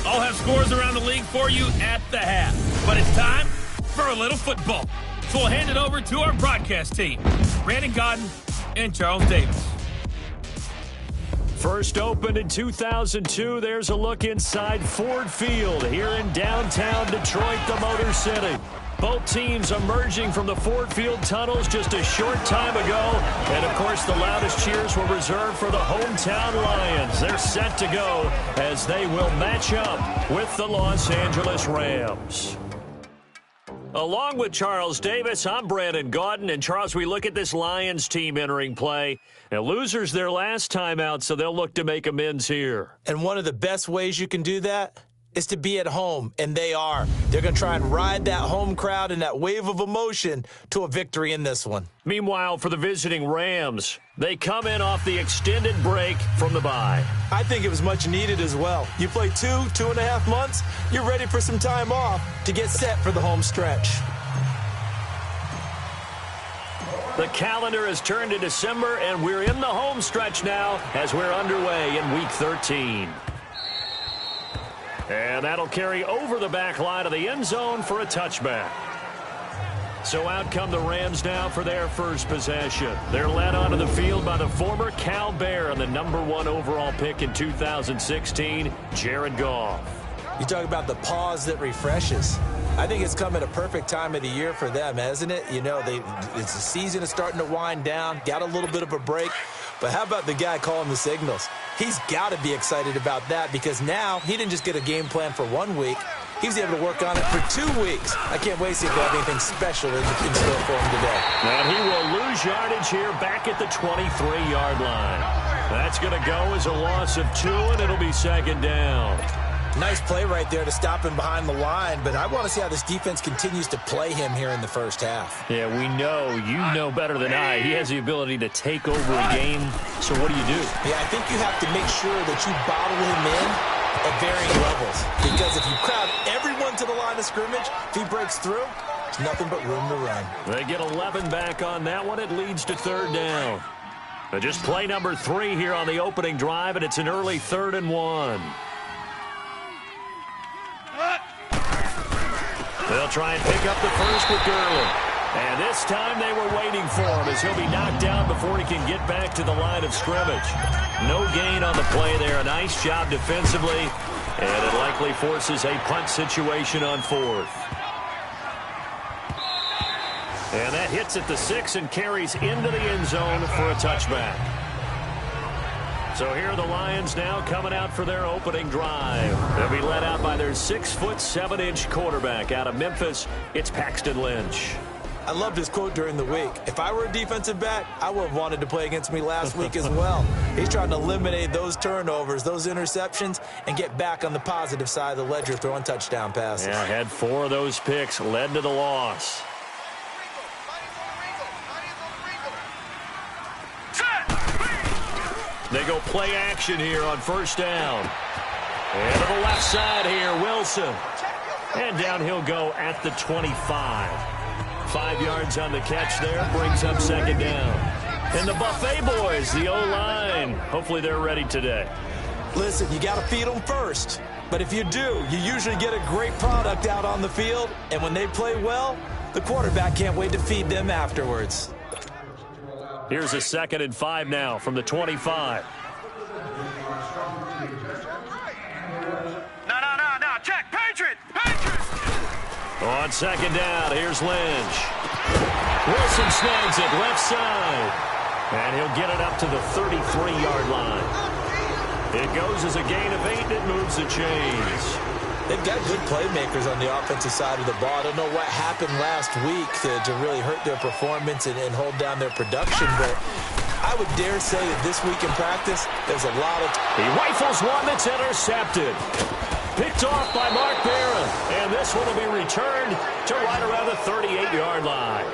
I'll have scores around the league for you at the half. But it's time for a little football. So we'll hand it over to our broadcast team, Brandon Gaudin and Charles Davis. First opened in 2002, there's a look inside Ford Field here in downtown Detroit, the Motor City. Both teams emerging from the Ford Field tunnels just a short time ago. And, of course, the loudest cheers were reserved for the hometown Lions. They're set to go as they will match up with the Los Angeles Rams. Along with Charles Davis, I'm Brandon Gaudin. And, Charles, we look at this Lions team entering play. Now, losers their last time out, so they'll look to make amends here. And one of the best ways you can do that is to be at home, and they are. They're going to try and ride that home crowd and that wave of emotion to a victory in this one. Meanwhile, for the visiting Rams, they come in off the extended break from the bye. I think it was much needed as well. You play 2.5 months, you're ready for some time off to get set for the home stretch. The calendar has turned to December, and we're in the home stretch now as we're underway in Week 13. And that'll carry over the back line of the end zone for a touchback. So out come the Rams now for their first possession. They're led onto the field by the former Cal Bear and the #1 overall pick in 2016, Jared Goff. You talk about the pause that refreshes. I think it's come at a perfect time of the year for them, hasn't it? You know, the season is starting to wind down, got a little bit of a break. But how about the guy calling the signals? He's got to be excited about that because now he didn't just get a game plan for 1 week. He was able to work on it for 2 weeks. I can't wait to see if they have anything special in store for him today. And he will lose yardage here back at the 23-yard line. That's going to go as a loss of 2, and it'll be second down. Nice play right there to stop him behind the line, but I want to see how this defense continues to play him here in the first half. Yeah, we know, you know better than I, he has the ability to take over a game, so what do you do? Yeah, I think you have to make sure that you bottle him in at varying levels, because if you crowd everyone to the line of scrimmage, if he breaks through, there's nothing but room to run. They get 11 back on that one. It leads to third down. But just play number 3 here on the opening drive, and it's an early 3rd and 1. They'll try and pick up the first with Gurley. And this time they were waiting for him as he'll be knocked down before he can get back to the line of scrimmage. No gain on the play there. A nice job defensively. And it likely forces a punt situation on 4th. And that hits at the 6 and carries into the end zone for a touchback. So here are the Lions now coming out for their opening drive. They'll be led out by their 6'7" quarterback out of Memphis. It's Paxton Lynch. I loved his quote during the week. If I were a defensive back, I would have wanted to play against me last week as well. He's trying to eliminate those turnovers, those interceptions, and get back on the positive side of the ledger throwing touchdown passes. Yeah, had 4 of those picks, led to the loss. They go play action here on first down. And to the left side here, Wilson. And down he'll go at the 25. 5 yards on the catch there, brings up second down. And the Buffet boys, the O-line, hopefully they're ready today. Listen, you got to feed them first. But if you do, you usually get a great product out on the field. And when they play well, the quarterback can't wait to feed them afterwards. Here's a 2nd and 5 now from the 25. No, check, Patriots! On second down, here's Lynch. Wilson snags it left side. And he'll get it up to the 33-yard line. It goes as a gain of 8, and it moves the chains. They've got good playmakers on the offensive side of the ball. I don't know what happened last week to really hurt their performance and hold down their production, but I would dare say that this week in practice, there's a lot of... He rifles one that's intercepted. Picked off by Mark Barron, and this one will be returned to right around the 38-yard line.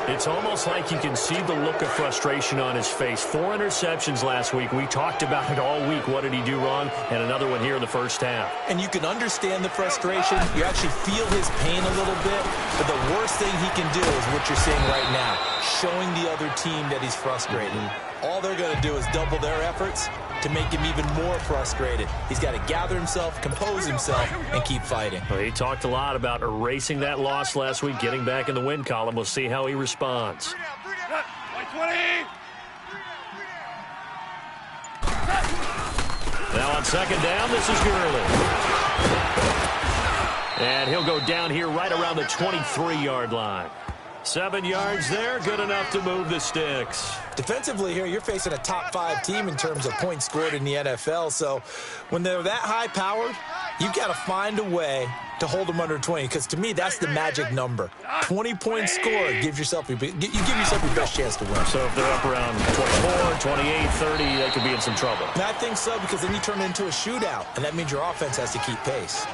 It's almost like you can see the look of frustration on his face. 4 interceptions last week. We talked about it all week. What did he do wrong? And another one here in the first half. And you can understand the frustration. You actually feel his pain a little bit. But the worst thing he can do is what you're seeing right now, showing the other team that he's frustrated. All they're going to do is double their efforts to make him even more frustrated. He's got to gather himself, compose himself, and keep fighting. Well, he talked a lot about erasing that loss last week, getting back in the win column. We'll see how he responds. 20. Now on second down, this is Gurley. And he'll go down here right around the 23-yard line. 7 yards there, good enough to move the sticks. Defensively here, you're facing a top-5 team in terms of points scored in the NFL. So when they're that high-powered, you've got to find a way to hold them under 20, because to me, that's the magic number. 20 points scored gives yourself you give yourself your best chance to win. So if they're up around 24, 28, 30, they could be in some trouble. And I think so, because then you turn it into a shootout, and that means your offense has to keep pace.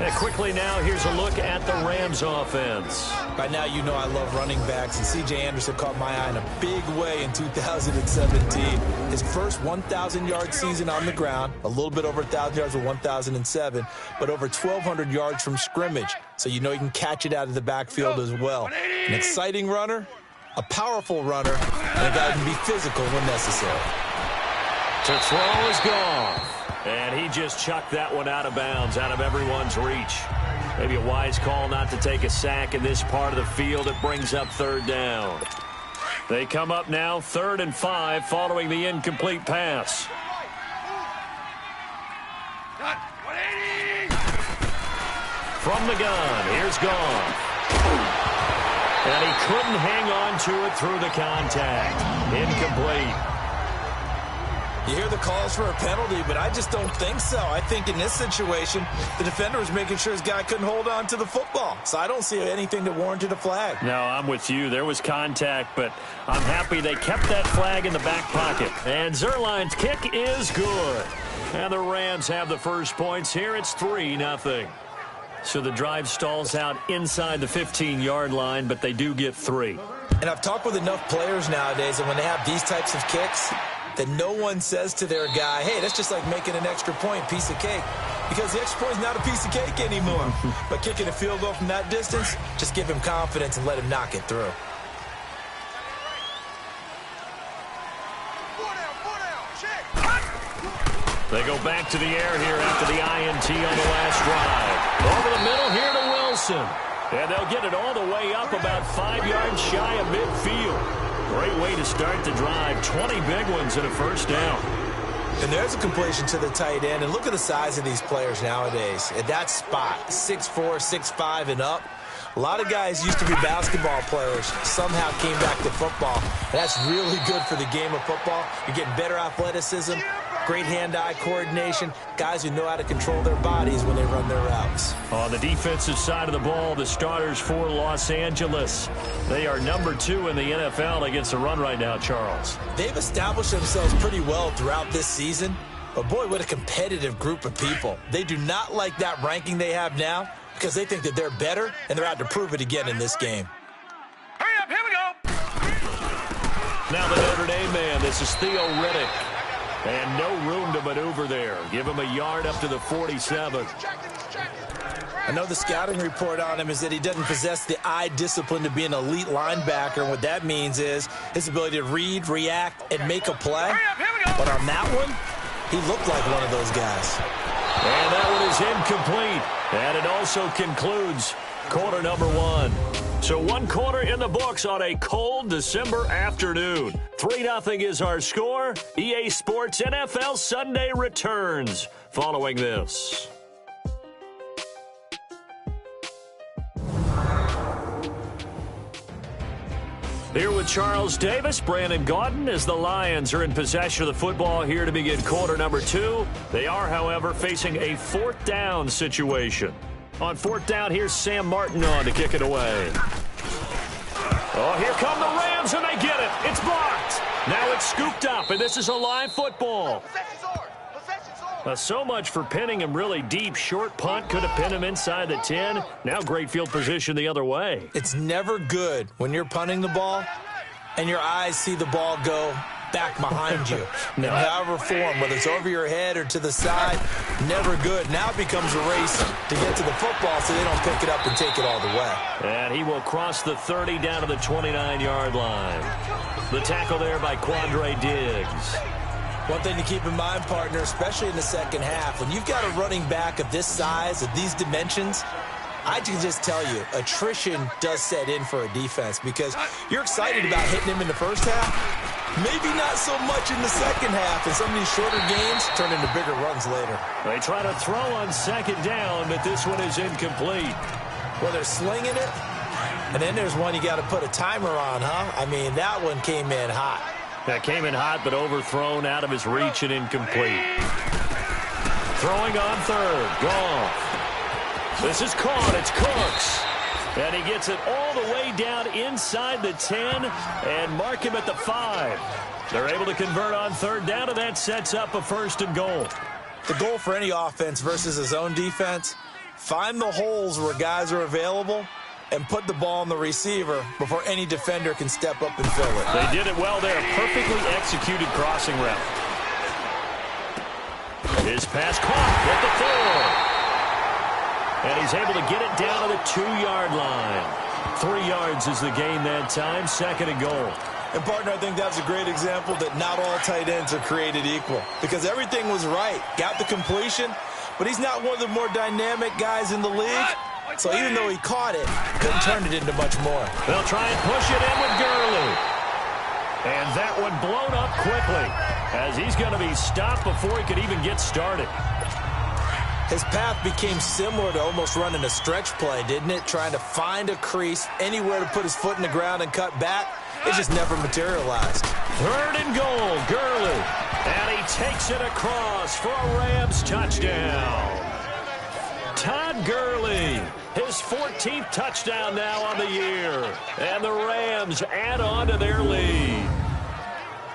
And quickly now, here's a look at the Rams offense. By now, you know I love running backs, and C.J. Anderson caught my eye in a big way in 2017. His first 1,000-yard season on the ground, a little bit over 1,000 yards with 1,007, but over 1,200 yards from scrimmage, so you know you can catch it out of the backfield as well. An exciting runner, a powerful runner, and a guy who can be physical when necessary. To throw is gone. And he just chucked that one out of bounds, out of everyone's reach. Maybe a wise call not to take a sack in this part of the field. It brings up third down. They come up now 3rd and 5 following the incomplete pass. From the gun, here's Goff. And he couldn't hang on to it through the contact. Incomplete. You hear the calls for a penalty, but I just don't think so. I think in this situation, the defender was making sure his guy couldn't hold on to the football. So I don't see anything that warranted a flag. No, I'm with you. There was contact, but I'm happy they kept that flag in the back pocket. And Zuerlein's kick is good. And the Rams have the first points here. It's 3-0. So the drive stalls out inside the 15-yard line, but they do get 3. And I've talked with enough players nowadays that when they have these types of kicks, that no one says to their guy, hey, that's just like making an extra point, piece of cake. Because the extra point is not a piece of cake anymore. But kicking a field goal from that distance, just give him confidence and let him knock it through. They go back to the air here after the INT on the last drive. Over the middle here to Wilson. And they'll get it all the way up about 5 yards shy of midfield. Great way to start the drive. 20 big ones and a first down. And there's a completion to the tight end. And look at the size of these players nowadays. At that spot, 6'4", 6'5", and up. A lot of guys used to be basketball players, somehow came back to football. And that's really good for the game of football. You're getting better athleticism, great hand-eye coordination, guys who know how to control their bodies when they run their routes. On the defensive side of the ball, the starters for Los Angeles. They are number 2 in the NFL against the run right now, Charles. They've established themselves pretty well throughout this season. But, boy, what a competitive group of people. They do not like that ranking they have now because they think that they're better, and they're out to prove it again in this game. Hurry up, here we go. Now the Notre Dame man, this is Theo Riddick. And no room to maneuver there. Give him a yard up to the 47. I know the scouting report on him is that he doesn't possess the eye discipline to be an elite linebacker. And what that means is his ability to read, react, and make a play. Hurry up, here we go. But on that one, he looked like one of those guys. And that one is incomplete. And it also concludes quarter number 1. So 1 quarter in the books on a cold December afternoon. 3-0 is our score. EA Sports NFL Sunday returns following this. Here with Charles Davis, Brandon Gaudin, as the Lions are in possession of the football here to begin quarter number 2. They are, however, facing a 4th down situation. On 4th down, here's Sam Martin on to kick it away. Oh, here come the Rams, and they get it. It's blocked. Now it's scooped up, and this is a live football. So much for pinning him really deep. Short punt could have pinned him inside the 10. Now great field position the other way. It's never good when you're punting the ball and your eyes see the ball go back behind you. No. In however form, whether it's over your head or to the side, never good. Now it becomes a race to get to the football so they don't pick it up and take it all the way. And he will cross the 30 down to the 29-yard line. The tackle there by Quandre Diggs. One thing to keep in mind, partner, especially in the second half, when you've got a running back of this size, of these dimensions, I can just tell you, attrition does set in for a defense because you're excited about hitting him in the first half. Maybe not so much in the second half, and some of these shorter games turn into bigger runs later. They try to throw on second down, but this one is incomplete. Well, they're slinging it, and then there's one you got to put a timer on, huh? I mean, that one came in hot. That came in hot, but overthrown out of his reach and incomplete. Throwing on third. Goff. This is caught. It's Cooks. And he gets it all the way down inside the 10 and mark him at the 5. They're able to convert on third down, and that sets up a 1st and goal. The goal for any offense versus a zone defense, find the holes where guys are available and put the ball on the receiver before any defender can step up and fill it. They did it well there. Perfectly executed crossing route. His pass caught at the 4. And he's able to get it down to the 2-yard line. 3 yards is the gain that time. 2nd and goal. And, partner, I think that's a great example that not all tight ends are created equal because everything was right. Got the completion, but he's not one of the more dynamic guys in the league. So even though he caught it, couldn't turn it into much more. They'll try and push it in with Gurley. And that one blown up quickly as he's going to be stopped before he could even get started. His path became similar to almost running a stretch play, didn't it? Trying to find a crease, anywhere to put his foot in the ground and cut back. It just never materialized. 3rd and goal, Gurley. And he takes it across for a Rams touchdown. Todd Gurley, his 14th touchdown now on the year. And the Rams add on to their lead.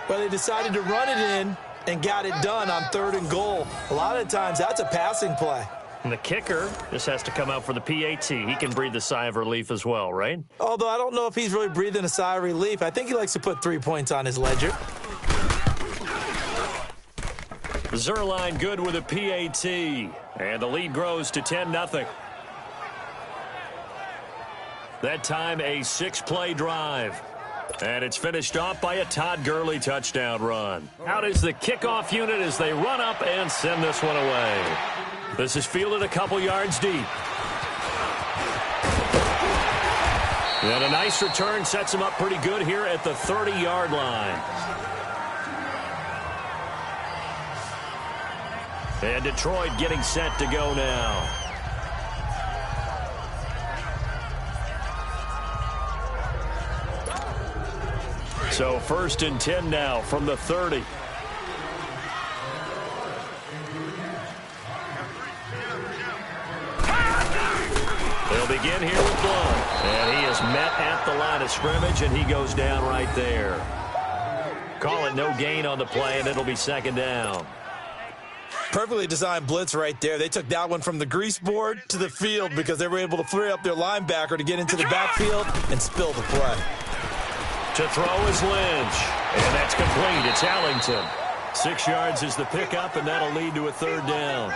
Well, they decided to run it in and got it done on 3rd and goal. A lot of times, that's a passing play. And the kicker just has to come out for the PAT. He can breathe a sigh of relief as well, right? Although I don't know if he's really breathing a sigh of relief. I think he likes to put 3 points on his ledger. Zuerlein good with a PAT. And the lead grows to 10-0. That time a 6-play drive. And it's finished off by a Todd Gurley touchdown run. Out is the kickoff unit as they run up and send this one away. This is fielded a couple yards deep. And a nice return sets him up pretty good here at the 30-yard line. And Detroit getting set to go now. So 1st and 10 now from the 30. They'll begin here with Blount. And he is met at the line of scrimmage, and he goes down right there. Call it no gain on the play, and it'll be 2nd down. Perfectly designed blitz right there. They took that one from the grease board to the field because they were able to free up their linebacker to get into the backfield and spill the play. To throw is Lynch. And that's complete. It's Allington. 6 yards is the pickup, and that'll lead to a 3rd down.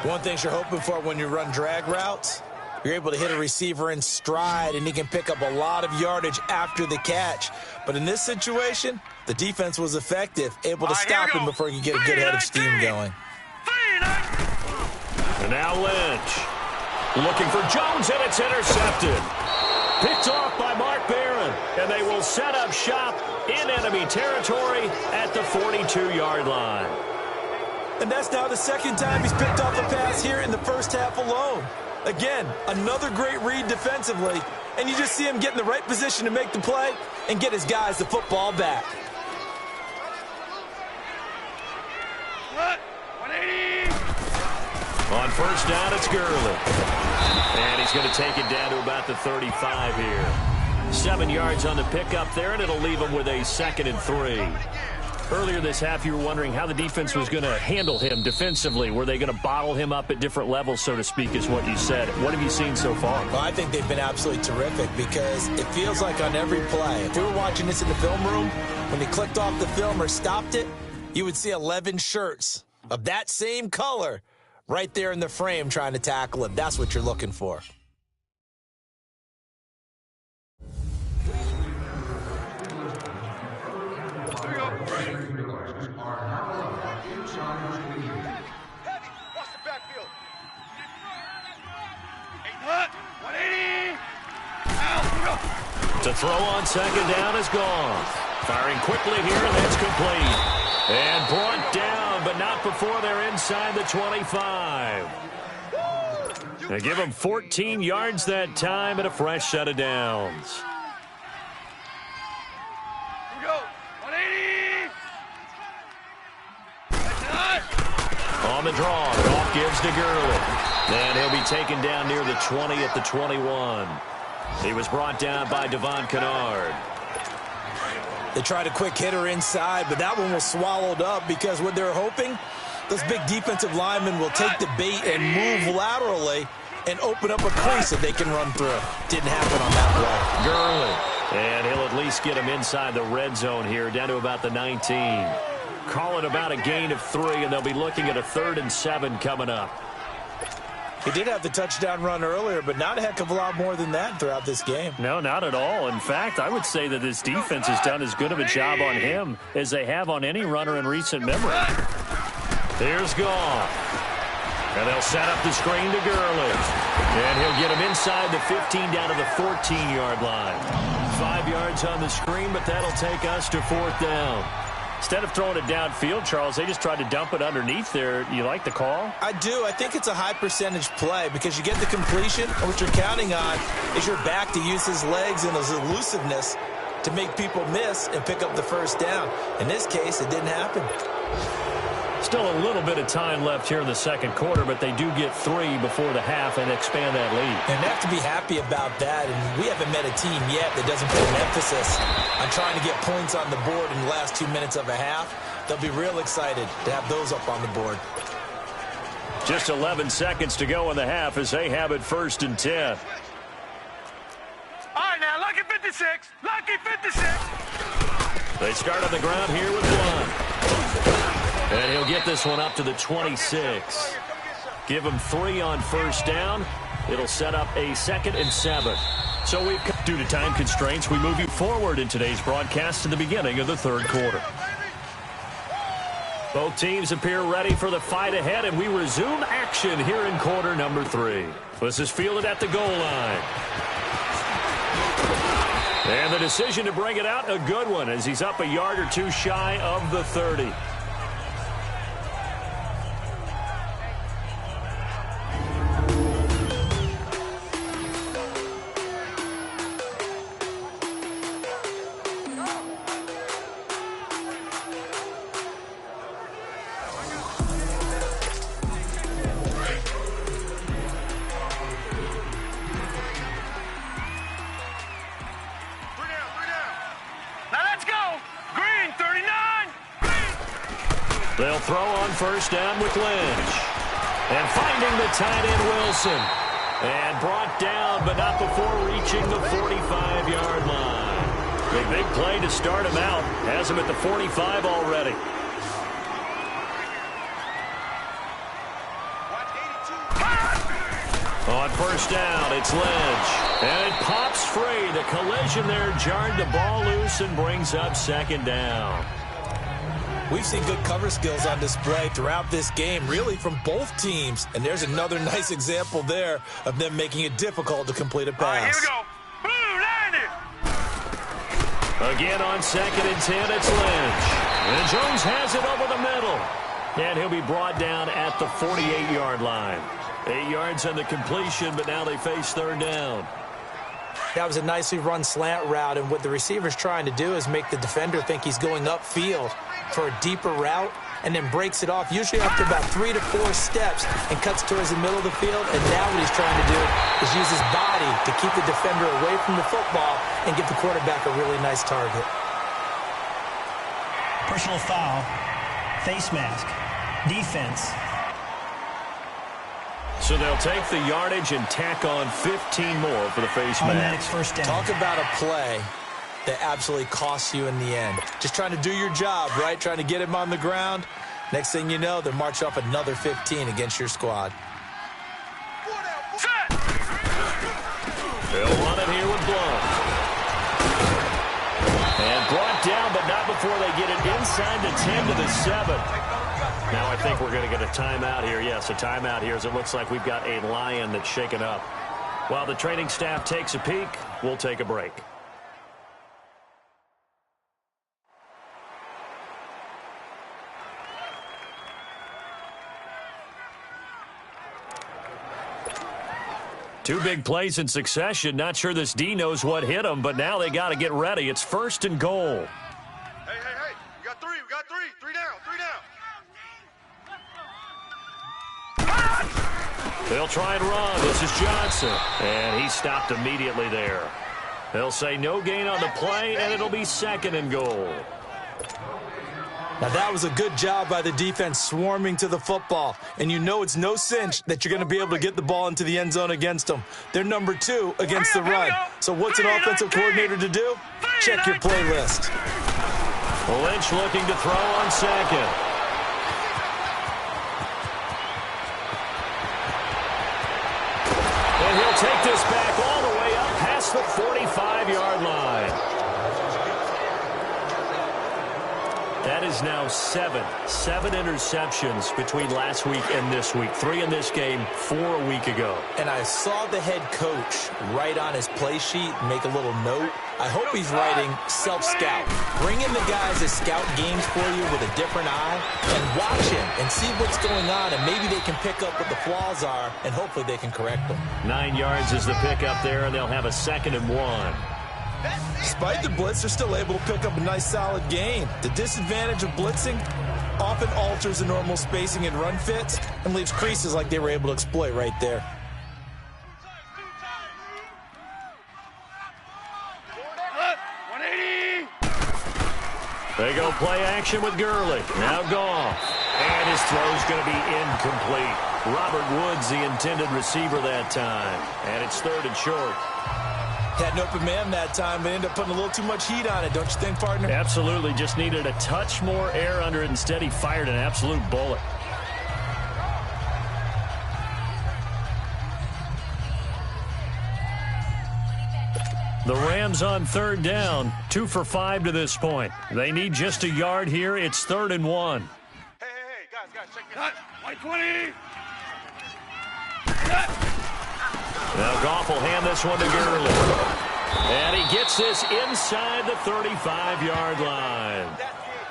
One thing you're hoping for when you run drag routes, you're able to hit a receiver in stride, and he can pick up a lot of yardage after the catch. But in this situation, the defense was effective, able to stop him before he could get a good head of steam going. And now Lynch. Looking for Jones, and it's intercepted. Picked off by Mark Barron, and they will set up shop in enemy territory at the 42-yard line. And that's now the 2nd time he's picked off a pass here in the first half alone. Again, another great read defensively, and you just see him get in the right position to make the play and get his guys the football back. What? 180. On 1st down, it's Gurley. And he's going to take it down to about the 35 here. 7 yards on the pickup there, and it'll leave him with a 2nd and 3. Earlier this half, you were wondering how the defense was going to handle him defensively. Were they going to bottle him up at different levels, so to speak, is what you said. What have you seen so far? Well, I think they've been absolutely terrific because it feels like on every play, if we were watching this in the film room, when he clicked off the film or stopped it, you would see 11 shirts of that same color right there in the frame trying to tackle him. That's what you're looking for. Watch the backfield. 180. To throw on second down is gone. Firing quickly here, and that's complete. And brought down, but not before they're inside the 25. They give them 14 yards that time and a fresh set of downs. Here we go. 180. On the draw, it off gives to Gurley. And he'll be taken down near the 20 at the 21. He was brought down by Devon Kennard. They tried a quick hitter inside, but that one was swallowed up because what they're hoping, those big defensive linemen will take the bait and move laterally and open up a crease that they can run through. Didn't happen on that play. Gurley. And he'll at least get him inside the red zone here, down to about the 19. Call it about a gain of 3, and they'll be looking at a 3rd and 7 coming up. He did have the touchdown run earlier, but not a heck of a lot more than that throughout this game. No, not at all. In fact, I would say that this defense has done as good of a job on him as they have on any runner in recent memory. Here's Goff. And they'll set up the screen to Gurley. And he'll get him inside the 15 down to the 14-yard line. 5 yards on the screen, but that'll take us to 4th down. Instead of throwing it downfield, Charles, they just tried to dump it underneath there. You like the call? I do. I think it's a high-percentage play because you get the completion, and what you're counting on is your back to use his legs and his elusiveness to make people miss and pick up the first down. In this case, it didn't happen. Still a little bit of time left here in the second quarter, but they do get 3 before the half and expand that lead. And they have to be happy about that, and we haven't met a team yet that doesn't put an emphasis on trying to get points on the board in the last 2 minutes of a half. They'll be real excited to have those up on the board. Just 11 seconds to go in the half as they have it 1st and 10. All right, now, lucky 56. Lucky 56. They start on the ground here with Blunt. And he'll get this one up to the 26. Give him 3 on first down. It'll set up a 2nd and 7. So due to time constraints, we move you forward in today's broadcast to the beginning of the 3rd quarter. Both teams appear ready for the fight ahead, and we resume action here in quarter number 3. This is fielded at the goal line. And the decision to bring it out, a good one, as he's up a yard or 2 shy of the 30. They'll throw on first down with Lynch. And finding the tight end, Wilson. And brought down, but not before reaching the 45-yard line. A big play to start him out. Has him at the 45 already. On first down, it's Lynch. And it pops free. The collision there jarred the ball loose and brings up 2nd down. We've seen good cover skills on display throughout this game, really from both teams. And there's another nice example there of them making it difficult to complete a pass. All right, here we go. Blue, landed. Again on 2nd and 10, it's Lynch. And Jones has it over the middle. And he'll be brought down at the 48-yard line. 8 yards on the completion, but now they face 3rd down. That was a nicely run slant route, and what the receiver's trying to do is make the defender think he's going upfield for a deeper route, and then breaks it off, usually after about 3 to 4 steps, and cuts towards the middle of the field. And now what he's trying to do is use his body to keep the defender away from the football and give the quarterback a really nice target. Personal foul, face mask, defense. So they'll take the yardage and tack on 15 more for the face mask. Automatic's first down. Talk about a play that absolutely costs you in the end. Just trying to do your job, right? Trying to get him on the ground. Next thing you know, they'll march off another 15 against your squad. They'll run it here with Blunt. And brought down, but not before they get it inside the 10 to the 7. Now I think we're going to get a timeout here. Yes, a timeout here as it looks like we've got a Lion that's shaken up. While the training staff takes a peek, we'll take a break. Two big plays in succession. Not sure this D knows what hit him, but now they got to get ready. It's 1st and goal. Hey, we got three. Three down. They'll try and run. This is Johnson. And he stopped immediately there. They'll say no gain on the play, and it'll be 2nd and goal. Now, that was a good job by the defense swarming to the football. And you know it's no cinch that you're going to be able to get the ball into the end zone against them. They're number 2 against the run. So what's an offensive coordinator to do? Check your playlist. Lynch looking to throw on 2nd. And he'll take this back all the way up past the 45-yard line. That is now 7 interceptions between last week and this week. 3 in this game, 4 a week ago. And I saw the head coach write on his play sheet, make a little note. I hope he's writing self-scout. Bring in the guys that scout games for you with a different eye and watch him and see what's going on, and maybe they can pick up what the flaws are, and hopefully they can correct them. 9 yards is the pickup there, and they'll have a 2nd and 1. Despite the blitz, they're still able to pick up a nice, solid gain. The disadvantage of blitzing often alters the normal spacing and run fits and leaves creases like they were able to exploit right there. They go play action with Gurley. Now Goff. And his throw's going to be incomplete. Robert Woods, the intended receiver that time. And it's 3rd and short. Had an open man that time, but ended up putting a little too much heat on it, don't you think, partner? Absolutely. Just needed a touch more air under it. Instead, he fired an absolute bullet. The Rams on 3rd down, 2 for 5 to this point. They need just a yard here. It's 3rd and 1. Hey, guys, check this out. White 20. Now Goff will hand this one to Gurley. And he gets this inside the 35-yard line.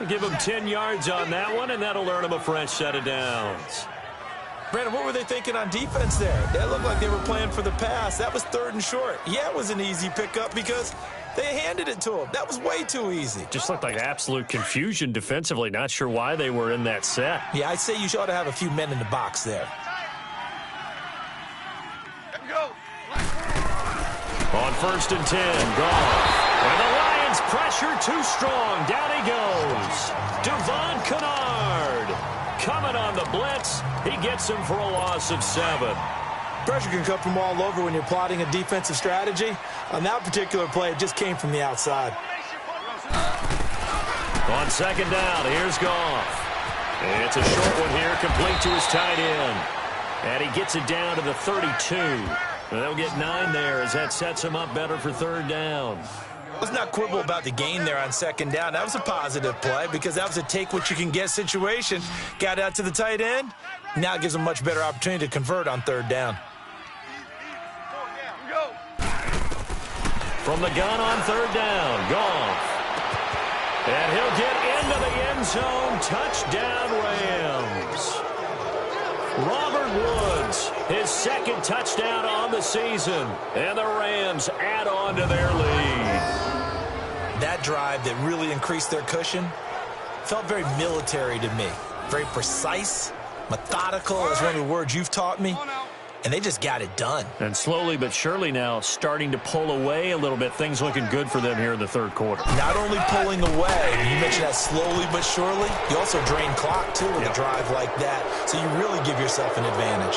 Give him 10 yards on that one, and that'll earn him a fresh set of downs. Brandon, what were they thinking on defense there? They looked like they were playing for the pass. That was 3rd and short. Yeah, it was an easy pickup because they handed it to him. That was way too easy. Just looked like absolute confusion defensively. Not sure why they were in that set. Yeah, I'd say you ought to have a few men in the box there. On 1st and 10, Goff. And the Lions pressure too strong. Down he goes. Devon Kennard coming on the blitz. He gets him for a loss of 7. Pressure can come from all over when you're plotting a defensive strategy. On that particular play, it just came from the outside. On 2nd down, here's Goff. It's a short one here, complete to his tight end. And he gets it down to the 32. They'll get 9 there as that sets him up better for 3rd down. Let's not quibble about the gain there on 2nd down. That was a positive play because that was a take-what-you-can-get situation. Got out to the tight end. Now it gives them a much better opportunity to convert on 3rd down. From the gun on 3rd down, Goff. And he'll get into the end zone. Touchdown, Rams. Robert Woods, his 2nd touchdown on the season. And the Rams add on to their lead. That drive that really increased their cushion felt very military to me. Very precise, methodical is one of the words you've taught me. And they just got it done. And slowly but surely now starting to pull away a little bit. Things looking good for them here in the 3rd quarter. Not only pulling away, you mentioned that slowly but surely, you also drain clock, too, with a drive like that. So you really give yourself an advantage.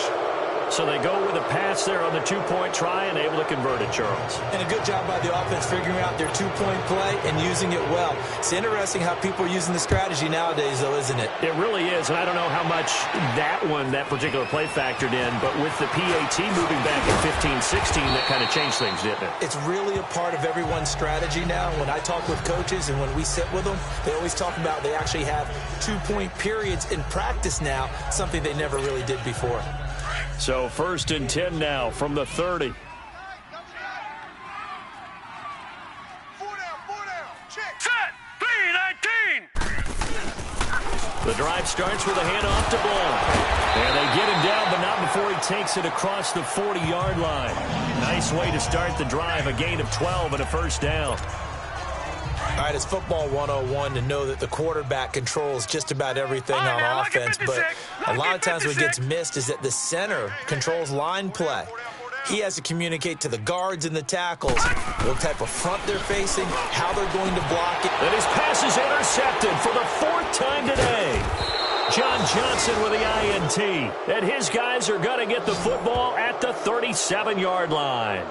So they go with a pass there on the two-point try and able to convert it, Charles. And a good job by the offense figuring out their two-point play and using it well. It's interesting how people are using the strategy nowadays, though, isn't it? It really is, and I don't know how much that particular play factored in, but with the PAT moving back in 15-16, that kind of changed things, didn't it? It's really a part of everyone's strategy now. When I talk with coaches and when we sit with them, they always talk about they actually have two-point periods in practice now, something they never really did before. So 1st and 10 now from the 30. The drive starts with a handoff to Ball. And they get him down, but not before he takes it across the 40-yard line. Nice way to start the drive, a gain of 12 and a first down. All right, it's football 101 to know that the quarterback controls just about everything on offense, but a lot of times what gets missed is that the center controls line play. He has to communicate to the guards and the tackles what type of front they're facing, how they're going to block it. And his pass is intercepted for the 4th time today. John Johnson with the INT. And his guys are going to get the football at the 37-yard line.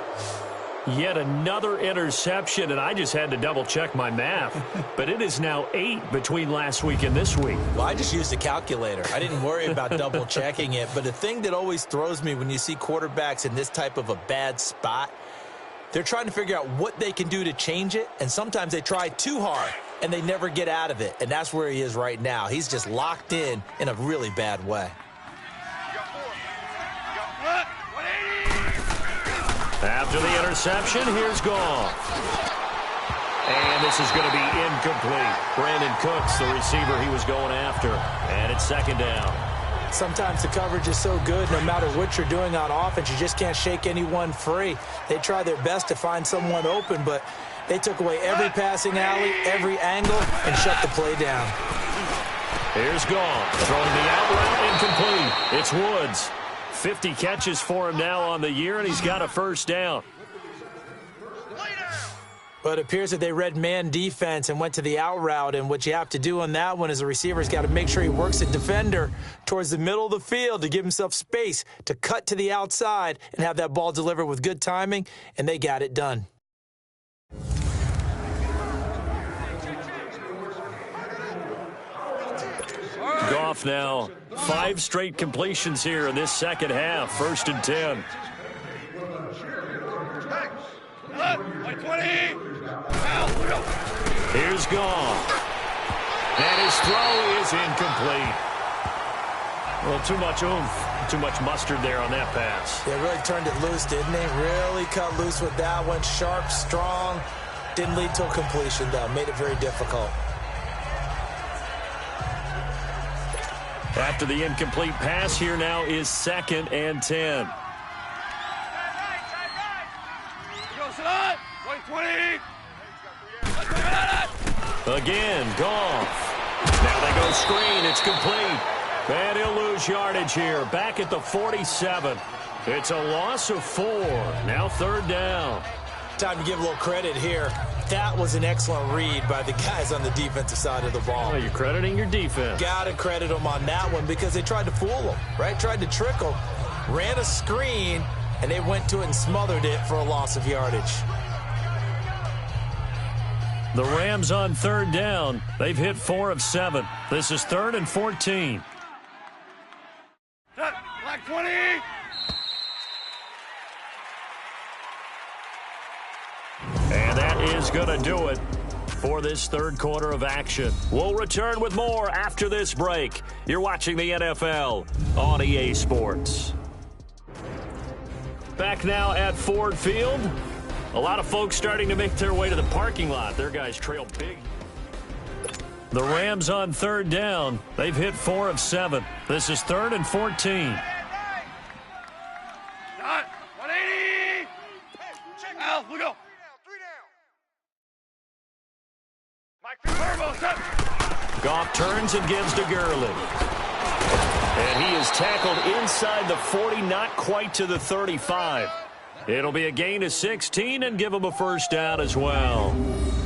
Yet another interception, and I just had to double-check my math. But it is now 8 between last week and this week. Well, I just used a calculator. I didn't worry about double-checking it. But the thing that always throws me when you see quarterbacks in this type of a bad spot, they're trying to figure out what they can do to change it, and sometimes they try too hard, and they never get out of it. And that's where he is right now. He's just locked in a really bad way. After the interception, here's Goff. And this is going to be incomplete. Brandon Cooks, the receiver he was going after. And it's 2nd down. Sometimes the coverage is so good, no matter what you're doing on offense, you just can't shake anyone free. They try their best to find someone open, but they took away every passing alley, every angle, and shut the play down. Here's Goff, throwing the out route incomplete. It's Woods. 50 catches for him now on the year, and he's got a first down. But it appears that they read man defense and went to the out route, and what you have to do on that one is the receiver's got to make sure he works the defender towards the middle of the field to give himself space to cut to the outside and have that ball delivered with good timing, and they got it done. Goff now 5 straight completions here in this second half. 1st and 10. Here's Goff. And his throw is incomplete. Well, too much oomph, too much mustard there on that pass. They really turned it loose, didn't they? Really cut loose with that one. Sharp, strong. Didn't lead to a completion, though. Made it very difficult. After the incomplete pass, here now is 2nd and 10. Again, Goff. Now they go screen. It's complete. And he'll lose yardage here. Back at the 47. It's a loss of 4. Now 3rd down. Time to give a little credit here. That was an excellent read by the guys on the defensive side of the ball. Oh, you're crediting your defense. Got to credit them on that one because they tried to fool them, right? Tried to trick them. Ran a screen, and they went to it and smothered it for a loss of yardage. The Rams on 3rd down. They've hit 4 of 7. This is 3rd and 14. Black 20. And that is going to do it for this 3rd quarter of action. We'll return with more after this break. You're watching the NFL on EA Sports. Back now at Ford Field. A lot of folks starting to make their way to the parking lot. Their guys trail big. The Rams on 3rd down. They've hit 4 of 7. This is 3rd and 14. 180. Al, we go. 3 down. Goff turns and gives to Gurley. And he is tackled inside the 40, not quite to the 35. It'll be a gain of 16 and give him a first down as well.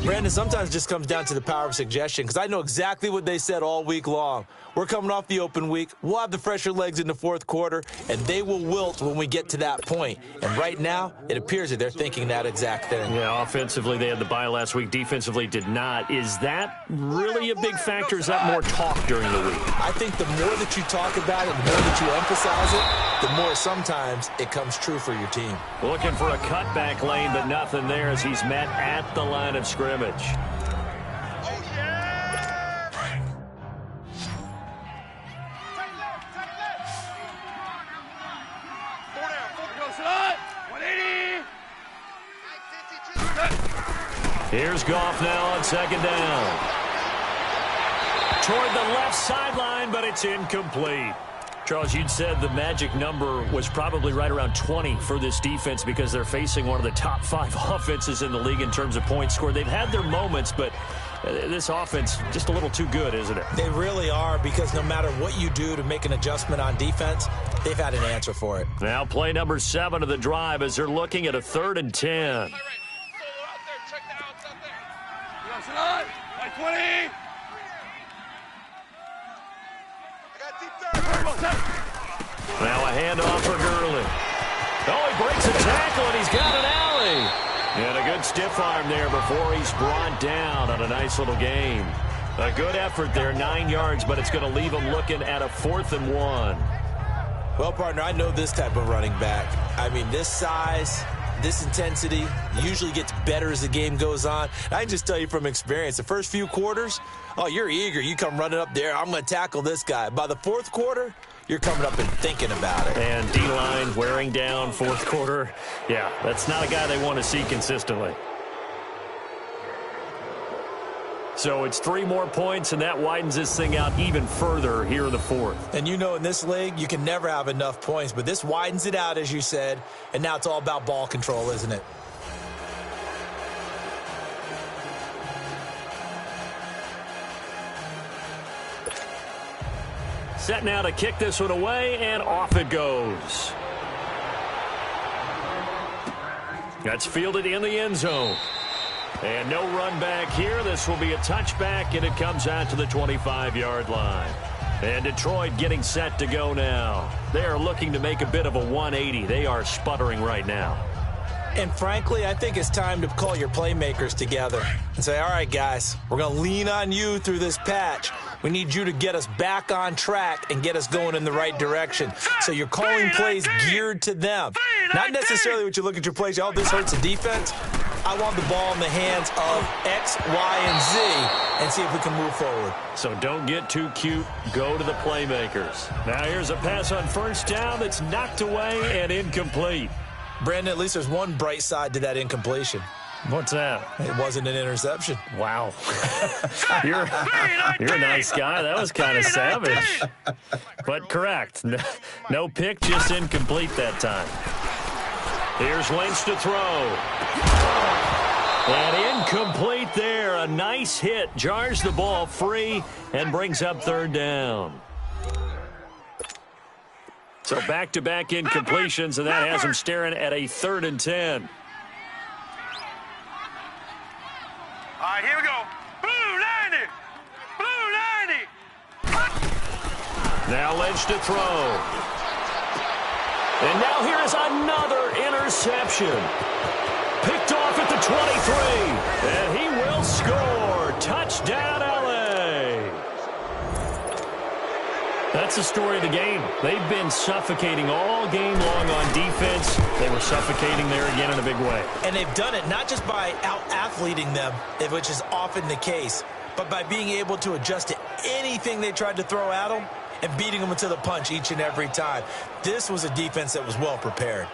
Brandon, sometimes it just comes down to the power of suggestion, because I know exactly what they said all week long. We're coming off the open week. We'll have the fresher legs in the fourth quarter, and they will wilt when we get to that point. And right now, it appears that they're thinking that exact thing. Yeah, offensively, they had the bye last week. Defensively, did not. Is that really a big factor? Is that more talk during the week? I think the more that you talk about it, the more that you emphasize it, the more sometimes it comes true for your team. Looking for a cutback lane, but nothing there as he's met at the line of scrimmage. Here's Goff now on second down. Toward the left sideline, but it's incomplete. Charles, you'd said the magic number was probably right around 20 for this defense because they're facing one of the top 5 offenses in the league in terms of points scored. They've had their moments, but this offense just a little too good, isn't it? They really are, because no matter what you do to make an adjustment on defense, they've had an answer for it. Now play number 7 of the drive as they're looking at a 3rd and 10. Like 20. Now a handoff for Gurley. Oh, he breaks a tackle, and he's got an alley. And a good stiff arm there before he's brought down on a nice little gain. A good effort there, 9 yards, but it's going to leave him looking at a 4th and 1. Well, partner, I know this type of running back. I mean, this size, this intensity usually gets better as the game goes on. I can just tell you from experience, the first few quarters, oh, you're eager. You come running up there, I'm going to tackle this guy. By the fourth quarter, you're coming up and thinking about it. And D-line wearing down fourth quarter. Yeah, that's not a guy they want to see consistently. So it's 3 more points, and that widens this thing out even further here in the fourth. And you know, in this league, you can never have enough points, but this widens it out, as you said, and now it's all about ball control, isn't it? Set now to kick this one away, and off it goes. That's fielded in the end zone. And no run back here. This will be a touchback, and it comes out to the 25-yard line. And Detroit getting set to go now. They are looking to make a bit of a 180. They are sputtering right now. And frankly, I think it's time to call your playmakers together and say, all right, guys, we're going to lean on you through this patch. We need you to get us back on track and get us going in the right direction. So you're calling plays geared to them. Not necessarily what you look at your plays, oh, this hurts the defense. I want the ball in the hands of X, Y, and Z and see if we can move forward. So don't get too cute. Go to the playmakers. Now here's a pass on first down that's knocked away and incomplete. Brandon, at least there's one bright side to that incompletion. What's that? It wasn't an interception. Wow. You're a nice guy. That was kind of savage. But correct. No pick, just incomplete that time. Here's Lynch to throw. And incomplete there. A nice hit. Jars the ball free and brings up 3rd down. So back-to-back incompletions, and that has him staring at a 3rd and 10. All right, here we go. Blue 90. Blue 90. Now Lynch to throw. And now here is another interception. Picked off at the 23. And he will score. Touchdown, L.A. That's the story of the game. They've been suffocating all game long on defense. They were suffocating there again in a big way. And they've done it not just by out-athleting them, which is often the case, but by being able to adjust to anything they tried to throw at them and beating them to the punch each and every time. This was a defense that was well prepared.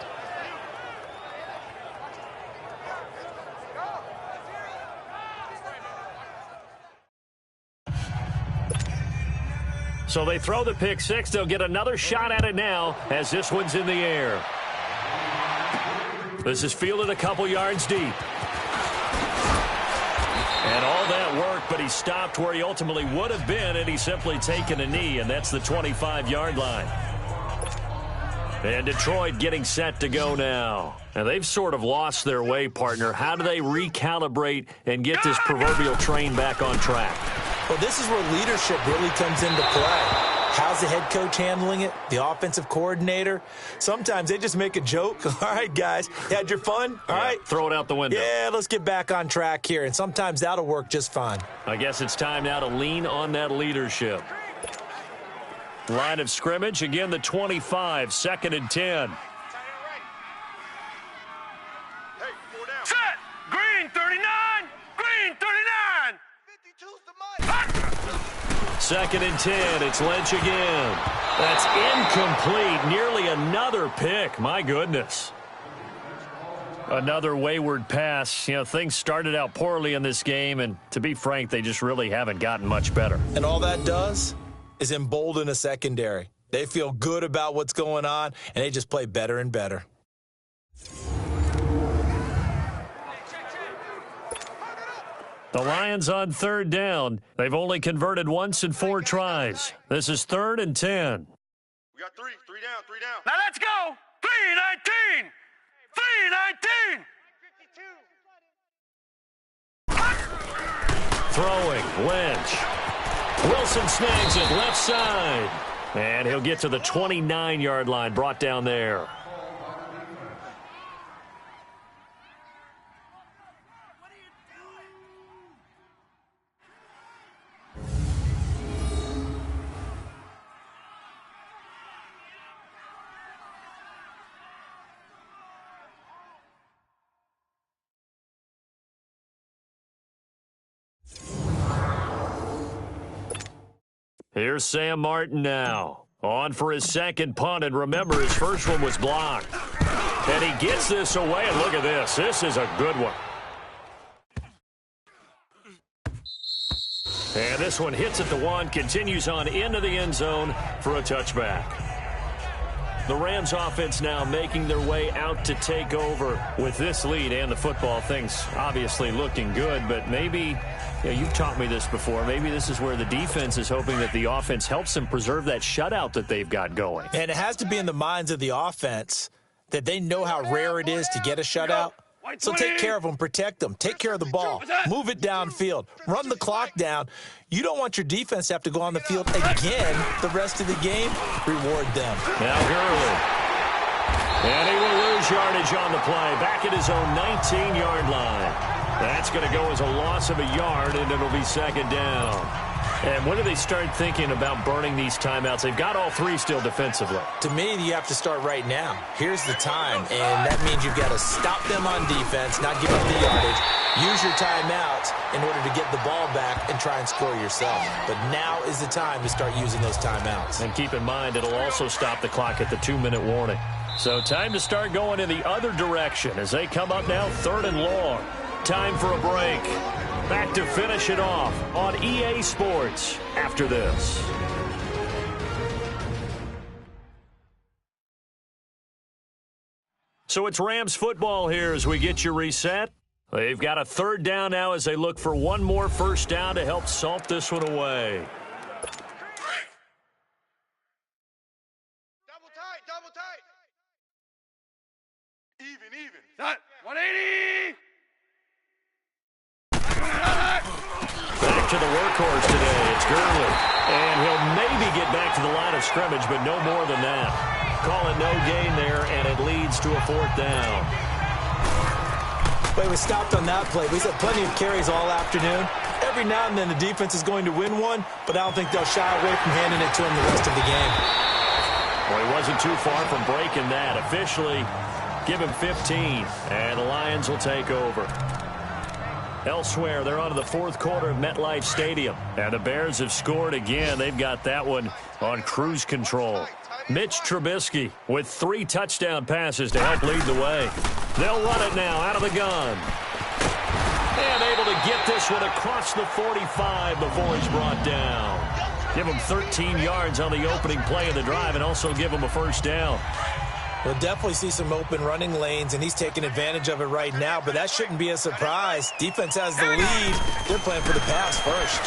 So they throw the pick six. They'll get another shot at it now as this one's in the air. This is fielded a couple yards deep. And all that work, but he stopped where he ultimately would have been, and he's simply taken a knee, and that's the 25-yard line. And Detroit getting set to go now. And they've sort of lost their way, partner. How do they recalibrate and get this proverbial train back on track? Well, this is where leadership really comes into play. How's the head coach handling it? The offensive coordinator? Sometimes they just make a joke. All right, guys, you had your fun? All right. Throw it out the window. Yeah, let's get back on track here. And sometimes that'll work just fine. I guess it's time now to lean on that leadership. Line of scrimmage, again, the 25, 2nd and 10. Set! Green 39! Green 39! 52's the mic! 2nd and 10, it's Lynch again. That's incomplete, nearly another pick. My goodness. Another wayward pass. You know, things started out poorly in this game, and to be frank, they just really haven't gotten much better. And all that does is embolden a secondary. They feel good about what's going on, and they just play better and better. The Lions on 3rd down. They've only converted once in 4 tries. This is 3rd and 10. We got three down. Now let's go! 3-19! 3-19! Throwing, Lynch. Wilson snags it left side. And he'll get to the 29-yard line, brought down there. Here's Sam Martin now. On for his second punt, and remember, his first one was blocked. And he gets this away, and look at this. This is a good one. And this one hits at the 1, continues on into the end zone for a touchback. The Rams offense now making their way out to take over with this lead and the football. Things obviously looking good, but maybe, you've taught me this before, maybe this is where the defense is hoping that the offense helps them preserve that shutout that they've got going. And it has to be in the minds of the offense that they know how rare it is to get a shutout. So take care of them, protect them, take care of the ball, move it downfield, run the clock down. You don't want your defense to have to go on the field again the rest of the game. Reward them. Now Gurley. And he will lose yardage on the play. Back at his own 19-yard line. That's going to go as a loss of a yard, and it'll be 2nd down. And when do they start thinking about burning these timeouts? They've got all 3 still defensively. To me, you have to start right now. Here's the time, and that means you've got to stop them on defense, not give up the yardage, use your timeouts in order to get the ball back and try and score yourself. But now is the time to start using those timeouts. And keep in mind, it'll also stop the clock at the 2-minute warning. So time to start going in the other direction as they come up now 3rd and long. Time for a break. Back to finish it off on EA Sports after this. So it's Rams football here as we get you reset. They've got a 3rd down now as they look for one more first down to help salt this one away. Double tight. Even. Set. 180. Back to the workhorse today. It's Gurley. And he'll maybe get back to the line of scrimmage, but no more than that. Call it no gain there, and it leads to a 4th down. But he was stopped on that play. He's had plenty of carries all afternoon. Every now and then the defense is going to win one, but I don't think they'll shy away from handing it to him the rest of the game. Well, he wasn't too far from breaking that. Officially, give him 15, and the Lions will take over. Elsewhere, they're on to the 4th quarter of MetLife Stadium. And the Bears have scored again. They've got that one on cruise control. Mitch Trubisky with 3 touchdown passes to help lead the way. They'll run it now out of the gun. And able to get this one across the 45 before he's brought down. Give him 13 yards on the opening play of the drive and also give him a first down. We'll definitely see some open running lanes, and he's taking advantage of it right now, but that shouldn't be a surprise. Defense has the lead. They're playing for the pass first.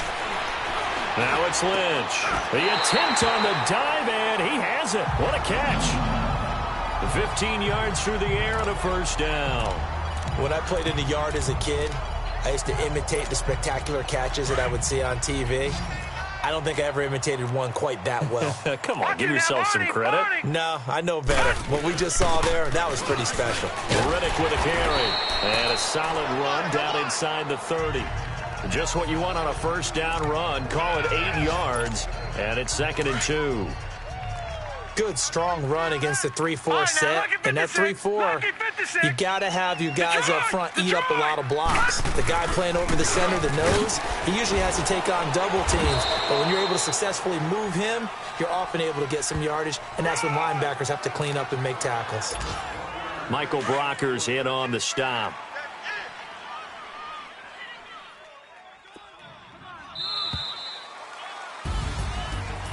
Now it's Lynch. The attempt on the dive, and he has it. What a catch. 15 yards through the air and a first down. When I played in the yard as a kid, I used to imitate the spectacular catches that I would see on TV. I don't think I ever imitated one quite that well. Come on, give yourself some credit. No, I know better. What we just saw there, that was pretty special. Riddick with a carry. And a solid run down inside the 30. Just what you want on a first down run. Call it 8 yards. And it's 2nd and 2. Good, strong run against the 3-4 set. And that 3-4, you got to have your guys up front eat up a lot of blocks. The guy playing over the center, the nose, he usually has to take on double teams. But when you're able to successfully move him, you're often able to get some yardage. And that's when linebackers have to clean up and make tackles. Michael Brockers in on the stop.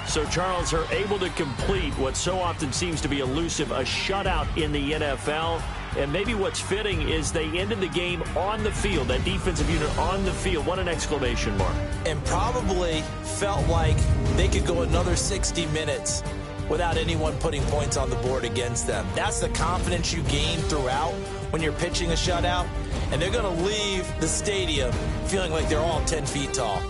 So Charles are able to complete what so often seems to be elusive, a shutout in the NFL. And maybe what's fitting is they ended the game on the field, that defensive unit on the field. What an exclamation mark. And probably felt like they could go another 60 minutes without anyone putting points on the board against them. That's the confidence you gain throughout when you're pitching a shutout. And they're going to leave the stadium feeling like they're all 10 feet tall.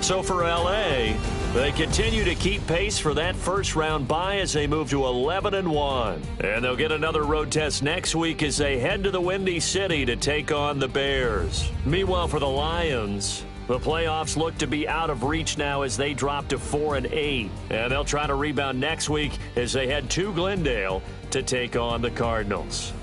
So for L.A., they continue to keep pace for that first-round bye as they move to 11-1. And they'll get another road test next week as they head to the Windy City to take on the Bears. Meanwhile, for the Lions, the playoffs look to be out of reach now as they drop to 4-8. And they'll try to rebound next week as they head to Glendale to take on the Cardinals.